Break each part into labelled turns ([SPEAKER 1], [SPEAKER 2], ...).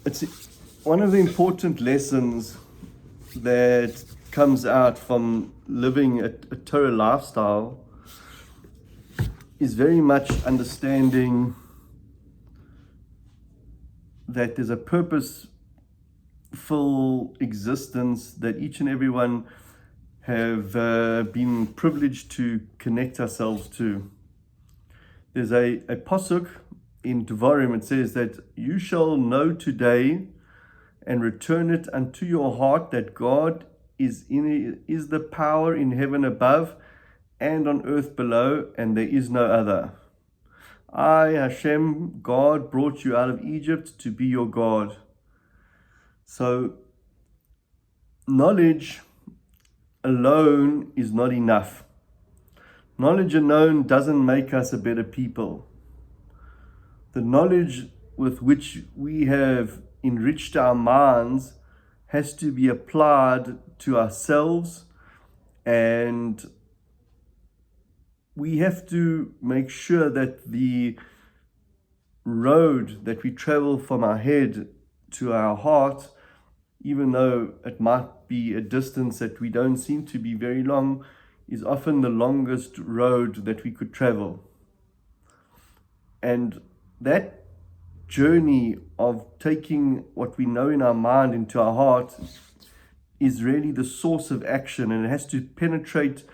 [SPEAKER 1] It's one of the important lessons that comes out from living a Torah lifestyle is very much understanding that there's a purposeful existence that each and every one have been privileged to connect ourselves to. There's a pasuk in Devarim. It says that you shall know today and return it unto your heart that God is the power in heaven above and on earth below, and there is no other. I, Hashem, God, brought you out of Egypt to be your God. So, knowledge alone is not enough. Knowledge alone doesn't make us a better people. The knowledge with which we have enriched our minds has to be applied to ourselves, and we have to make sure that the road that we travel from our head to our heart, even though it might be a distance that we don't seem to be very long, is often the longest road that we could travel. And that journey of taking what we know in our mind into our heart is really the source of action, and it has to penetrate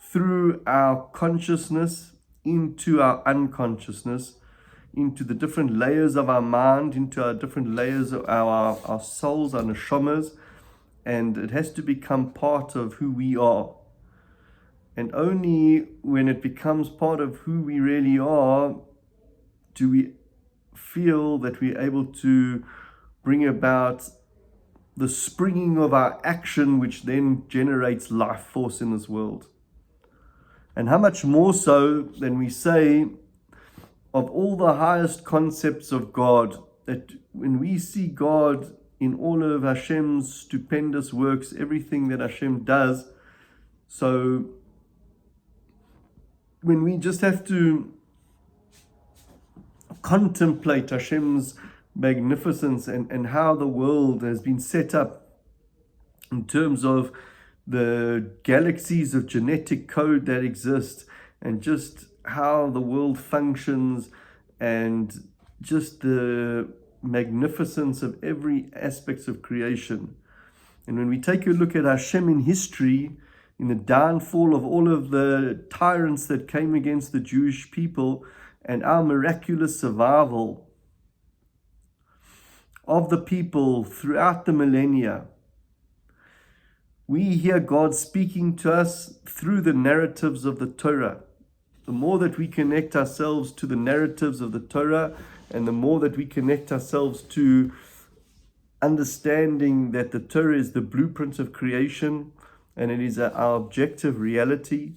[SPEAKER 1] through our consciousness into our unconsciousness, into the different layers of our mind, into our different layers of our souls, our neshamas, and it has to become part of who we are. And only when it becomes part of who we really are do we feel that we're able to bring about the springing of our action, which then generates life force in this world. And how much more so than we say of all the highest concepts of God, that when we see God in all of Hashem's stupendous works, everything that Hashem does, so when we just have to contemplate Hashem's magnificence and how the world has been set up in terms of the galaxies of genetic code that exist, and just how the world functions, and just the magnificence of every aspect of creation. And when we take a look at Hashem in history, in the downfall of all of the tyrants that came against the Jewish people, and our miraculous survival of the people throughout the millennia, we hear God speaking to us through the narratives of the Torah. The more that we connect ourselves to the narratives of the Torah, and the more that we connect ourselves to understanding that the Torah is the blueprint of creation, and it is our objective reality,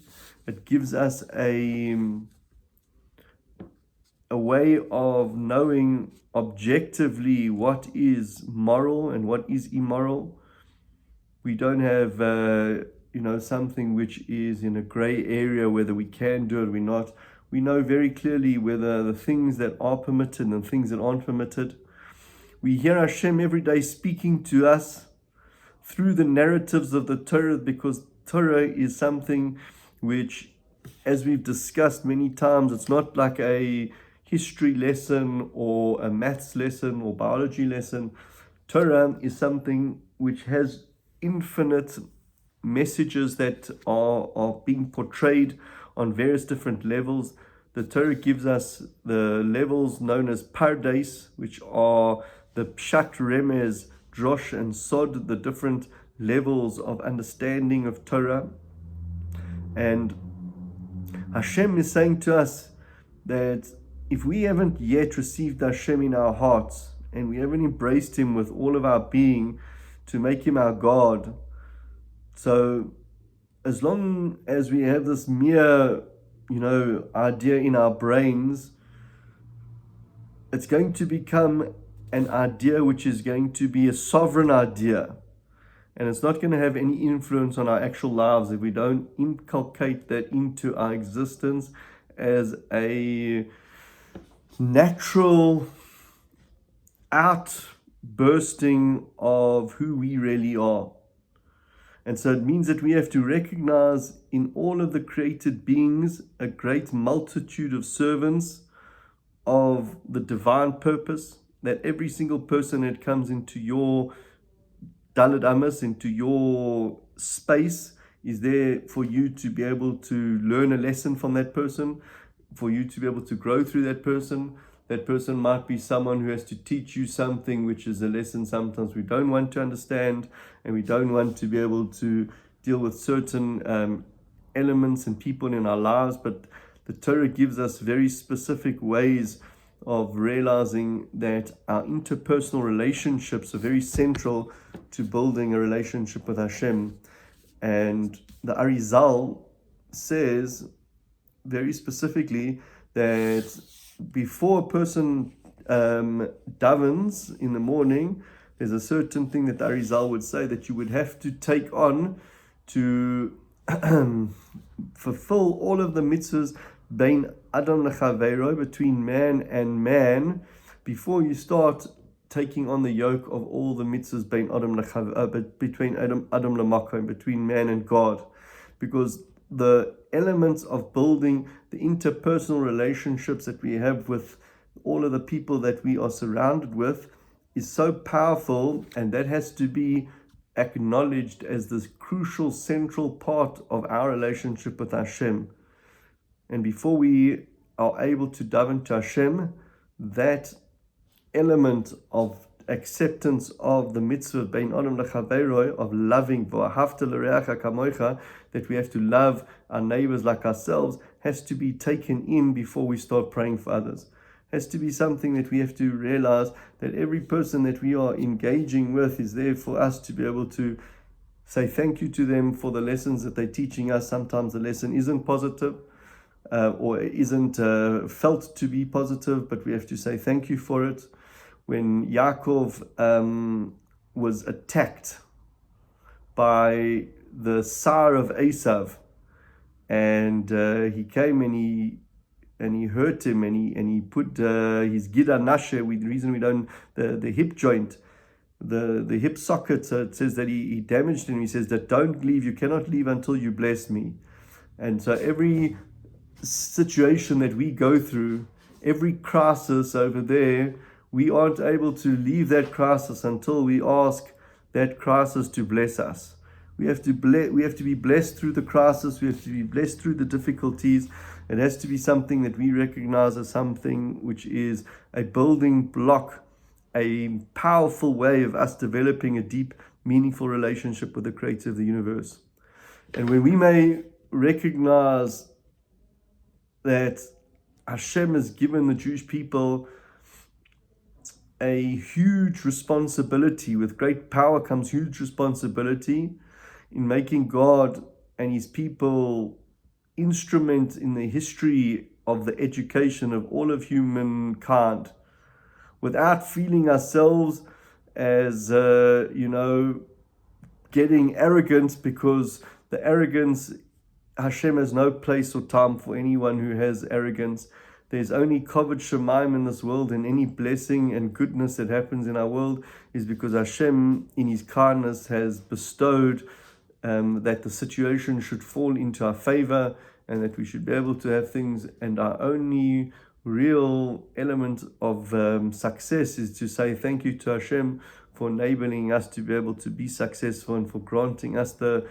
[SPEAKER 1] it gives us a way of knowing objectively what is moral and what is immoral. We don't have, something which is in a gray area, whether we can do it or we're not. We know very clearly whether the things that are permitted and things that aren't permitted. We hear Hashem every day speaking to us through the narratives of the Torah, because Torah is something which, as we've discussed many times, it's not like a history lesson or a maths lesson or biology lesson. Torah is something which has infinite messages that are being portrayed on various different levels. The Torah gives us the levels known as pardes, which are the pshat, remez, drosh, and sod, the different levels of understanding of Torah. And Hashem is saying to us that if we haven't yet received Hashem in our hearts, and we haven't embraced Him with all of our being to make Him our God, so as long as we have this mere, idea in our brains, it's going to become an idea which is going to be a sovereign idea. And it's not going to have any influence on our actual lives if we don't inculcate that into our existence as a natural bursting of who we really are. And so it means that we have to recognize in all of the created beings a great multitude of servants of the divine purpose, that every single person that comes into your Daled Amas, into your space, is there for you to be able to learn a lesson from that person, for you to be able to grow through that person. That person might be someone who has to teach you something, which is a lesson sometimes we don't want to understand, and we don't want to be able to deal with certain elements and people in our lives. But the Torah gives us very specific ways of realizing that our interpersonal relationships are very central to building a relationship with Hashem. And the Arizal says very specifically that before a person davens in the morning, there's a certain thing that the Arizal would say that you would have to take on to fulfill all of the mitzvahs bein Adam lechaveiro, between man and man, before you start taking on the yoke of all the mitzvahs bein Adam between Adam lemakom, between man and God, because the elements of building the interpersonal relationships that we have with all of the people that we are surrounded with is so powerful, and that has to be acknowledged as this crucial central part of our relationship with Hashem. And before we are able to daven to Hashem, that element of acceptance of the mitzvah bein Adam lechaveiro, of loving v'ahavta l'reacha kamocha, that we have to love our neighbors like ourselves, has to be taken in before we start praying for others. Has to be something that we have to realize that every person that we are engaging with is there for us to be able to say thank you to them for the lessons that they're teaching us. Sometimes the lesson isn't positive, or isn't felt to be positive, but we have to say thank you for it. When Yaakov was attacked by the Sar of Esav, and he came and he hurt him, and he put his gida nashe, the reason we don't, the hip joint, the hip socket, so it says that he damaged him. He says that don't leave, you cannot leave until you bless me. And so every situation that we go through, every crisis over there, we aren't able to leave that crisis until we ask that crisis to bless us. We have to be blessed through the crisis. We have to be blessed through the difficulties. It has to be something that we recognize as something which is a building block, a powerful way of us developing a deep, meaningful relationship with the Creator of the universe. And when we may recognize that Hashem has given the Jewish people a huge responsibility, with great power comes huge responsibility, in making God and his people instrument in the history of the education of all of humankind, without feeling ourselves as getting arrogant, because the arrogance, Hashem has no place or time for anyone who has arrogance. There's only kavod shemaim in this world, and any blessing and goodness that happens in our world is because Hashem, in his kindness, has bestowed that the situation should fall into our favor, and that we should be able to have things. And our only real element of success is to say thank you to Hashem for enabling us to be able to be successful, and for granting us the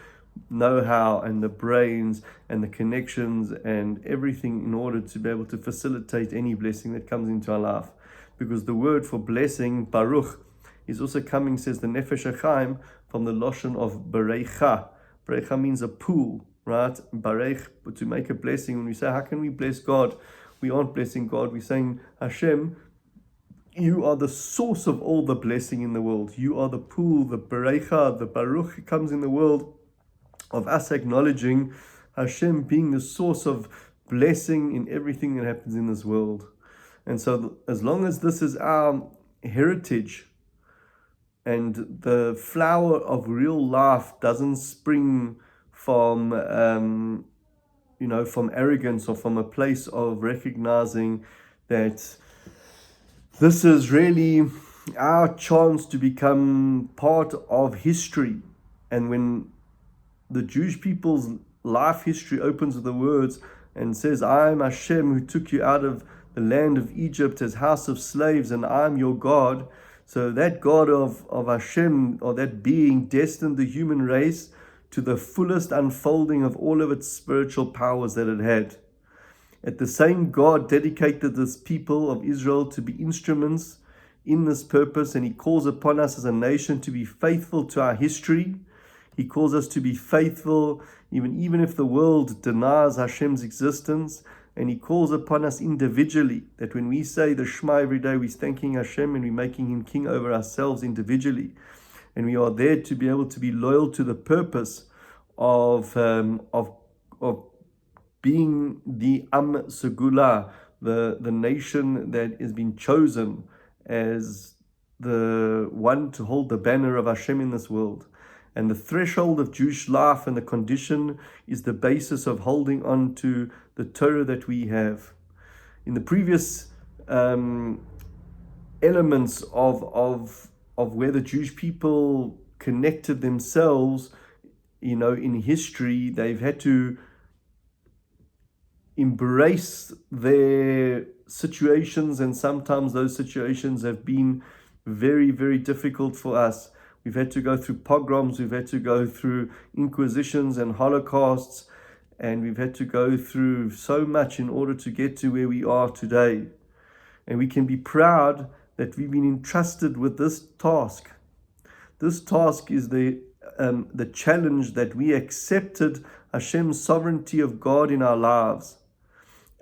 [SPEAKER 1] know-how and the brains and the connections and everything in order to be able to facilitate any blessing that comes into our life. Because the word for blessing, baruch, is also coming, says the Nefesh HaChaim, from the Lashon of barecha. Barecha means a pool, right? Barech, to make a blessing. When we say, how can we bless God? We aren't blessing God. We're saying, Hashem, you are the source of all the blessing in the world. You are the pool, the barecha, the baruch comes in the world of us acknowledging Hashem being the source of blessing in everything that happens in this world. And so as long as this is our heritage, and the flower of real life doesn't spring from from arrogance, or from a place of recognizing that this is really our chance to become part of history. And when the Jewish people's life history opens with the words and says, I am Hashem who took you out of the land of Egypt as house of slaves, and I'm your God. So that God of Hashem, or that being, destined the human race to the fullest unfolding of all of its spiritual powers that it had. At the same God dedicated this people of Israel to be instruments in this purpose, and He calls upon us as a nation to be faithful to our history. He calls us to be faithful even if the world denies Hashem's existence, and He calls upon us individually, that when we say the Shema every day, we're thanking Hashem and we're making Him king over ourselves individually, and we are there to be able to be loyal to the purpose of being the Am Segula, the nation that has been chosen as the one to hold the banner of Hashem in this world. And the threshold of Jewish life and the condition is the basis of holding on to the Torah that we have. In the previous elements of where the Jewish people connected themselves, in history, they've had to embrace their situations, and sometimes those situations have been very, very difficult for us. We've had to go through pogroms, we've had to go through inquisitions and holocausts, and we've had to go through so much in order to get to where we are today. And we can be proud that we've been entrusted with this task. This task is the challenge that we accepted Hashem's sovereignty of God in our lives.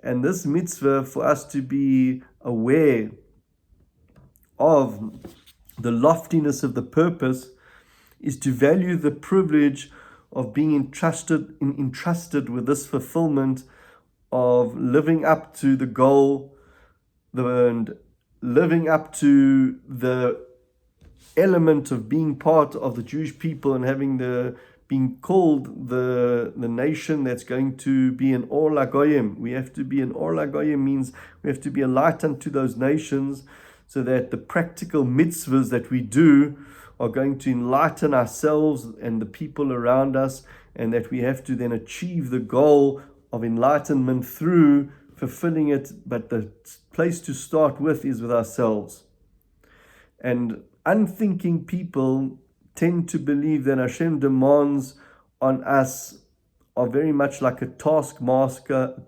[SPEAKER 1] And this mitzvah for us to be aware of the loftiness of the purpose is to value the privilege of being entrusted with this fulfillment of living up to the goal and living up to the element of being part of the Jewish people and being called the nation that's going to be an Or LaGoyim. We have to be an Or LaGoyim, means we have to be a light unto those nations, so that the practical mitzvahs that we do are going to enlighten ourselves and the people around us, and that we have to then achieve the goal of enlightenment through fulfilling it. But the place to start with is with ourselves. And unthinking people tend to believe that Hashem demands on us are very much like a taskmaster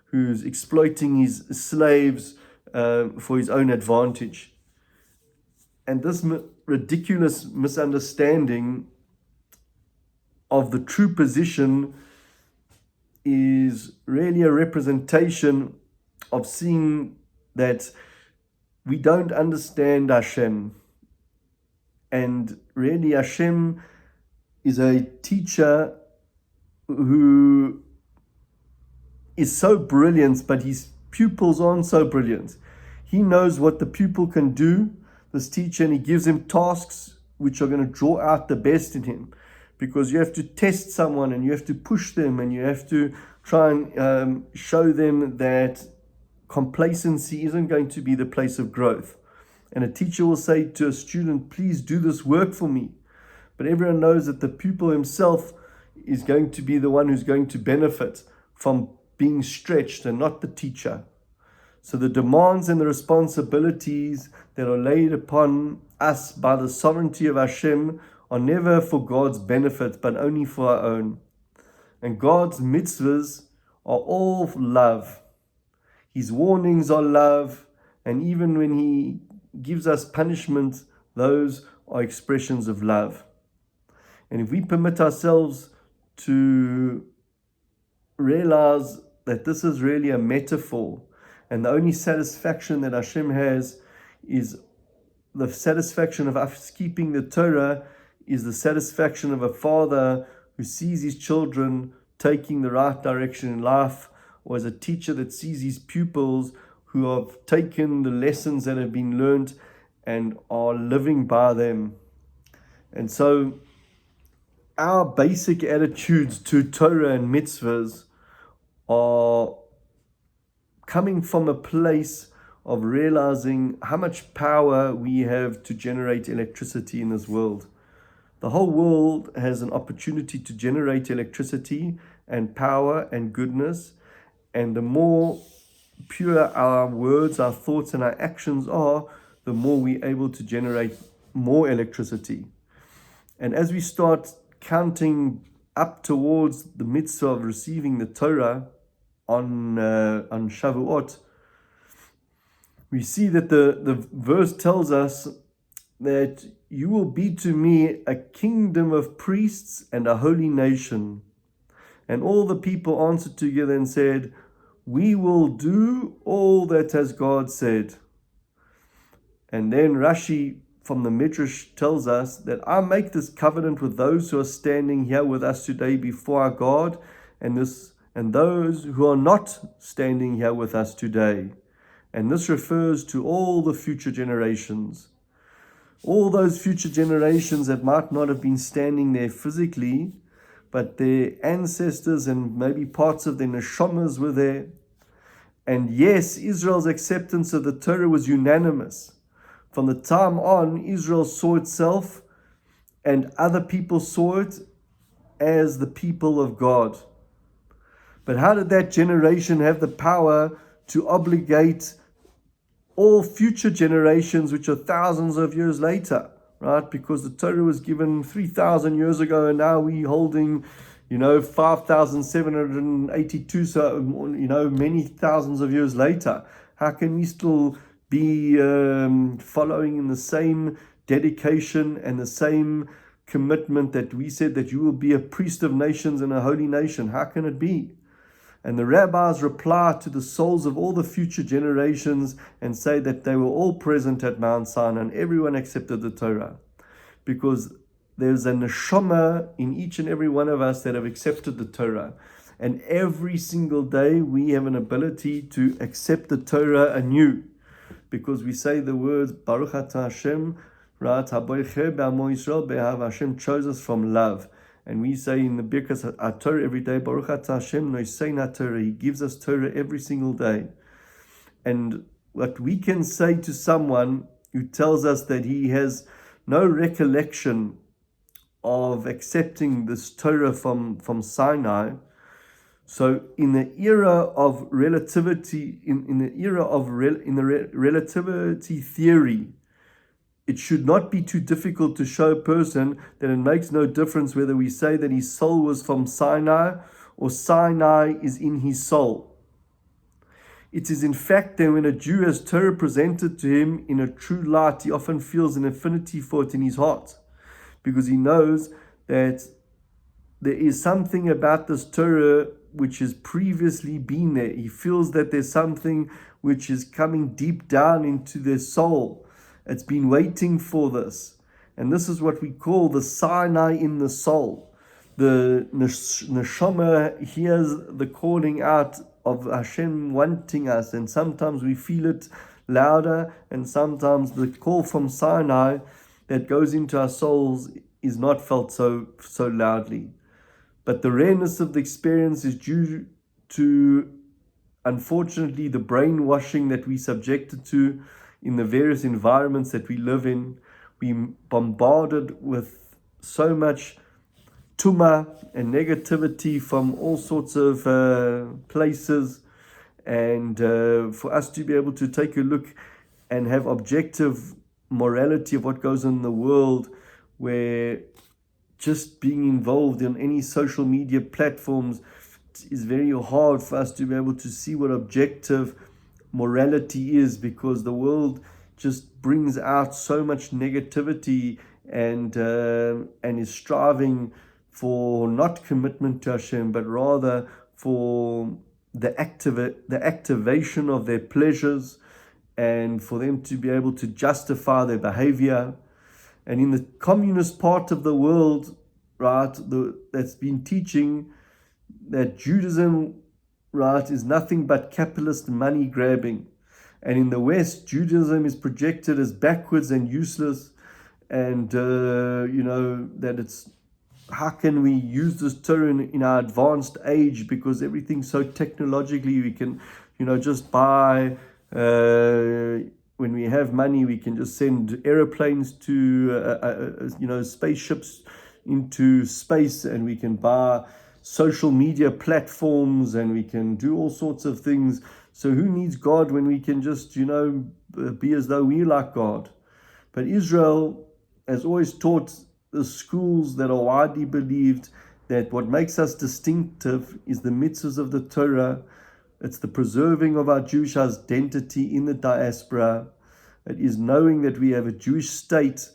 [SPEAKER 1] who's exploiting his slaves for his own advantage. And this ridiculous misunderstanding of the true position is really a representation of seeing that we don't understand Hashem. And really Hashem is a teacher who is so brilliant, but his pupils aren't so brilliant. He knows what the pupil can do, this teacher, and he gives him tasks which are going to draw out the best in him. Because you have to test someone, and you have to push them, and you have to try and show them that complacency isn't going to be the place of growth. And a teacher will say to a student, please do this work for me. But everyone knows that the pupil himself is going to be the one who's going to benefit from being stretched, and not the teacher. So the demands and the responsibilities that are laid upon us by the sovereignty of Hashem are never for God's benefit, but only for our own. And God's mitzvahs are all love. His warnings are love, and even when He gives us punishment, those are expressions of love. And if we permit ourselves to realize that this is really a metaphor, and the only satisfaction that Hashem has is the satisfaction of us keeping the Torah, is the satisfaction of a father who sees his children taking the right direction in life, or as a teacher that sees his pupils who have taken the lessons that have been learned and are living by them. And so our basic attitudes to Torah and mitzvahs are coming from a place of realizing how much power we have to generate electricity in this world. The whole world has an opportunity to generate electricity and power and goodness, and the more pure our words, our thoughts, and our actions are, the more we're able to generate more electricity. And as we start counting up towards the mitzvah of receiving the Torah on Shavuot, we see that the verse tells us that you will be to me a kingdom of priests and a holy nation. And all the people answered together and said, we will do all that as God said. And then Rashi from the Midrash tells us that I make this covenant with those who are standing here with us today before our God, and those who are not standing here with us today. And this refers to all the future generations. All those future generations that might not have been standing there physically, but their ancestors and maybe parts of their neshamas were there. And yes, Israel's acceptance of the Torah was unanimous. From the time on, Israel saw itself and other people saw it as the people of God. But how did that generation have the power to obligate all future generations, which are thousands of years later, right? Because the Torah was given 3,000 years ago, and now we're holding, 5,782, so, many thousands of years later. How can we still be following in the same dedication and the same commitment that we said that you will be a priest of nations and a holy nation? How can it be? And the rabbis reply to the souls of all the future generations and say that they were all present at Mount Sinai and everyone accepted the Torah. Because there's a neshama in each and every one of us that have accepted the Torah. And every single day we have an ability to accept the Torah anew. Because we say the words, Baruch atah Hashem, right? Haboicher b'amo Yisrael be'ahav. Hashem chose us from love. And we say in the Birkas Torah every day, Baruch atah Hashem nosein Torah. He gives us Torah every single day. And what we can say to someone who tells us that he has no recollection of accepting this Torah from Sinai. So in the era of relativity, in the relativity theory, it should not be too difficult to show a person that it makes no difference whether we say that his soul was from Sinai or Sinai is in his soul. It is in fact that when a Jew has Torah presented to him in a true light, he often feels an affinity for it in his heart, because he knows that there is something about this Torah which has previously been there. He feels that there's something which is coming deep down into their soul. It's been waiting for this. And this is what we call the Sinai in the soul. The neshama hears the calling out of Hashem wanting us, and sometimes we feel it louder, and sometimes the call from Sinai that goes into our souls is not felt so loudly. But the rareness of the experience is due to, unfortunately, the brainwashing that we subjected to in the various environments that we live in. We bombarded with so much tumah and negativity from all sorts of places. And for us to be able to take a look and have objective morality of what goes on in the world, where just being involved in any social media platforms is very hard for us to be able to see what objective morality is, because the world just brings out so much negativity and is striving for not commitment to Hashem, but rather for the activation of their pleasures and for them to be able to justify their behavior. And in the communist part of the world, right, that's been teaching that Judaism, right, is nothing but capitalist money grabbing. And in the West, Judaism is projected as backwards and useless. And, that it's, how can we use this Torah in our advanced age, because everything's so technologically, we can, just buy When we have money, we can just send aeroplanes to, spaceships into space, and we can buy social media platforms, and we can do all sorts of things. So who needs God when we can just, be as though we like God? But Israel has always taught the schools that are widely believed that what makes us distinctive is the mitzvahs of the Torah. It's the preserving of our Jewish identity in the diaspora. It is knowing that we have a Jewish state,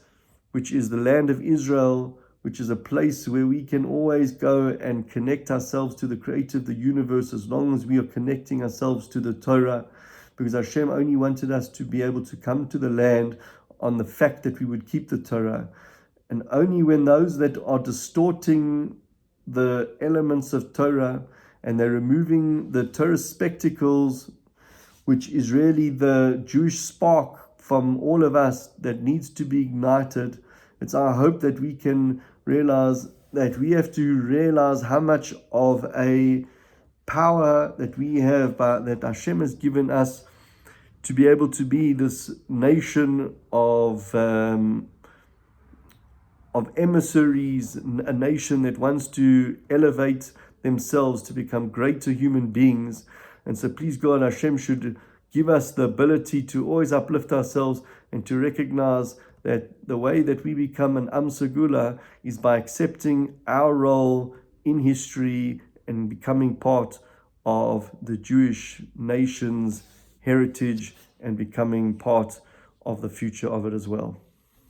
[SPEAKER 1] which is the land of Israel, which is a place where we can always go and connect ourselves to the creator of the universe as long as we are connecting ourselves to the Torah, because Hashem only wanted us to be able to come to the land on the fact that we would keep the Torah. And only when those that are distorting the elements of Torah and they're removing the Torah spectacles, which is really the Jewish spark from all of us that needs to be ignited, it's our hope that we can realize that we have to realize how much of a power that we have, that Hashem has given us to be able to be this nation of emissaries, a nation that wants to elevate themselves to become greater human beings. And so please God, Hashem should give us the ability to always uplift ourselves and to recognize that the way that we become an Am Segula is by accepting our role in history and becoming part of the Jewish nation's heritage and becoming part of the future of it as well.